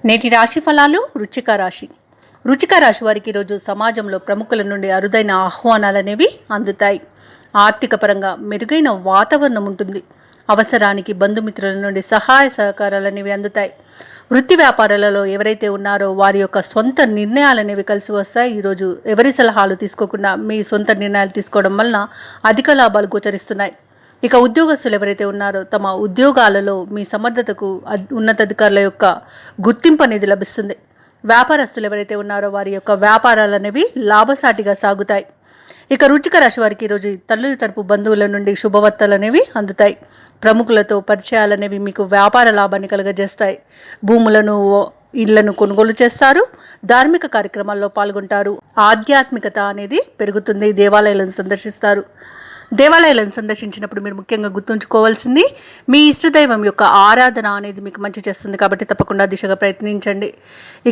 నేటి రాశి ఫలాలు. వృచ్చిక రాశి వారికి ఈరోజు సమాజంలో ప్రముఖుల నుండి అరుదైన ఆహ్వానాలు అనేవి అందుతాయి. ఆర్థిక పరంగా మెరుగైన వాతావరణం ఉంటుంది. అవసరానికి బంధుమిత్రుల నుండి సహాయ సహకారాలు అనేవి అందుతాయి. వృత్తి వ్యాపారాలలో ఎవరైతే ఉన్నారో వారి యొక్క సొంత నిర్ణయాలు అనేవి కలిసి వస్తాయి. ఈరోజు ఎవరి సలహాలు తీసుకోకుండా మీ సొంత నిర్ణయాలు తీసుకోవడం వలన అధిక లాభాలు గోచరిస్తున్నాయి. ఇక ఉద్యోగస్తులు ఎవరైతే ఉన్నారో తమ ఉద్యోగాలలో మీ సమర్థతకు ఉన్నతాధికారుల యొక్క గుర్తింపు అనేది లభిస్తుంది. వ్యాపారస్తులు ఎవరైతే ఉన్నారో వారి యొక్క వ్యాపారాలు అనేవి లాభసాటిగా సాగుతాయి. ఇక వృచ్చిక రాశి వారికి ఈరోజు తల్లి తరపు బంధువుల నుండి శుభవార్తలు అనేవి అందుతాయి. ప్రముఖులతో పరిచయాలు అనేవి మీకు వ్యాపార లాభాన్ని కలుగజేస్తాయి. భూములను ఇళ్లను కొనుగోలు చేస్తారు. ధార్మిక కార్యక్రమాల్లో పాల్గొంటారు. ఆధ్యాత్మికత అనేది పెరుగుతుంది. దేవాలయాలను సందర్శిస్తారు. దేవాలయాలను సందర్శించినప్పుడు మీరు ముఖ్యంగా గుర్తుంచుకోవాల్సింది మీ ఇష్టదైవం యొక్క ఆరాధన అనేది మీకు మంచి చేస్తుంది. కాబట్టి తప్పకుండా దిశగా ప్రయత్నించండి.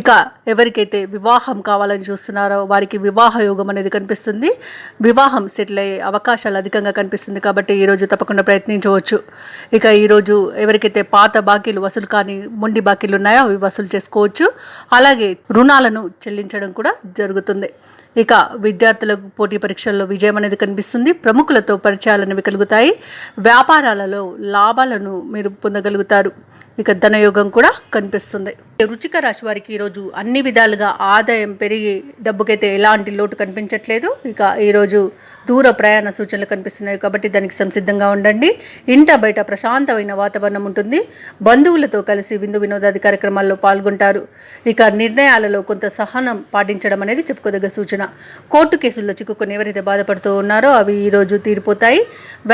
ఇక ఎవరికైతే వివాహం కావాలని చూస్తున్నారో వారికి వివాహ యోగం అనేది కనిపిస్తుంది. వివాహం సెటిల్ అయ్యే అవకాశాలు అధికంగా కనిపిస్తుంది. కాబట్టి ఈరోజు తప్పకుండా ప్రయత్నించవచ్చు. ఇక ఈరోజు ఎవరికైతే పాత బాకీలు వసూలు కానీ మొండి బాకీలు ఉన్నాయో అవి వసూలు చేసుకోవచ్చు. అలాగే రుణాలను చెల్లించడం కూడా జరుగుతుంది. ఇక విద్యార్థులకు పోటీ పరీక్షల్లో విజయం అనేది కనిపిస్తుంది. ప్రముఖులతో పరిచయాలు అనేవి కలుగుతాయి. వ్యాపారాలలో లాభాలను మీరు పొందగలుగుతారు. ఇక ధనయోగం కూడా కనిపిస్తుంది. వృచ్చిక రాశి వారికి ఈరోజు అన్ని విధాలుగా ఆదాయం పెరిగి డబ్బుకైతే ఎలాంటి లోటు కనిపించట్లేదు. ఇక ఈరోజు దూర ప్రయాణ సూచనలు కనిపిస్తున్నాయి. కాబట్టి దానికి సంసిద్ధంగా ఉండండి. ఇంట బయట ప్రశాంతమైన వాతావరణం ఉంటుంది. బంధువులతో కలిసి విందు వినోదాది కార్యక్రమాల్లో పాల్గొంటారు. ఇక నిర్ణయాలలో కొంత సహనం పాటించడం అనేది చెప్పుకోదగ్గ సూచన. కోర్టు కేసుల్లో చిక్కుకొని ఎవరైతే బాధపడుతూ ఉన్నారో అవి ఈరోజు తీరిపోతాయి.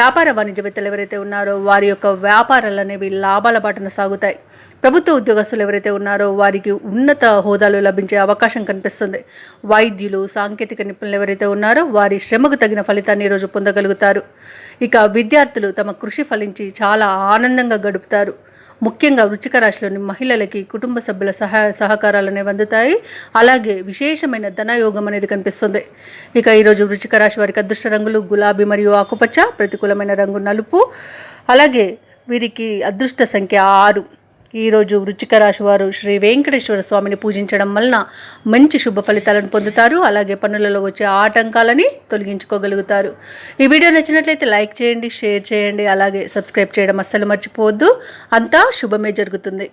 వ్యాపార వాణిజ్యవేత్తలు ఎవరైతే ఉన్నారో వారి యొక్క వ్యాపారాలు అనేవి లాభాల బాటన సాగుతాయి. ప్రభుత్వ ఉద్యోగస్తులు ఎవరైతే ఉన్నారో వారికి ఉన్నత హోదాలు లభించే అవకాశం కనిపిస్తుంది. వైద్యులు, సాంకేతిక నిపుణులు ఎవరైతే ఉన్నారో వారి శ్రమకు తగిన ఫలితాన్ని ఈరోజు పొందగలుగుతారు. ఇక విద్యార్థులు తమ కృషి ఫలించి చాలా ఆనందంగా గడుపుతారు. ముఖ్యంగా వృచ్చిక రాశిలోని మహిళలకి కుటుంబ సభ్యుల సహకారాలు అనేవి అందుతాయి. అలాగే విశేషమైన ధనయోగం అనేది కనిపిస్తుంది. ఇక ఈరోజు వృచ్చిక రాశి వారికి అదృష్ట రంగులు గులాబీ మరియు ఆకుపచ్చ, ప్రతికూలమైన రంగు నలుపు. అలాగే వీరికి అదృష్ట సంఖ్య 6. ఈరోజు వృచ్చిక రాశి వారు శ్రీ వెంకటేశ్వర స్వామిని పూజించడం వలన మంచి శుభ ఫలితాలను పొందుతారు. అలాగే పనులలో వచ్చే ఆటంకాలని తొలగించుకోగలుగుతారు. ఈ వీడియో నచ్చినట్లయితే లైక్ చేయండి, షేర్ చేయండి, అలాగే సబ్స్క్రైబ్ చేయడం అస్సలు మర్చిపోవద్దు. అంతా శుభమే జరుగుతుంది.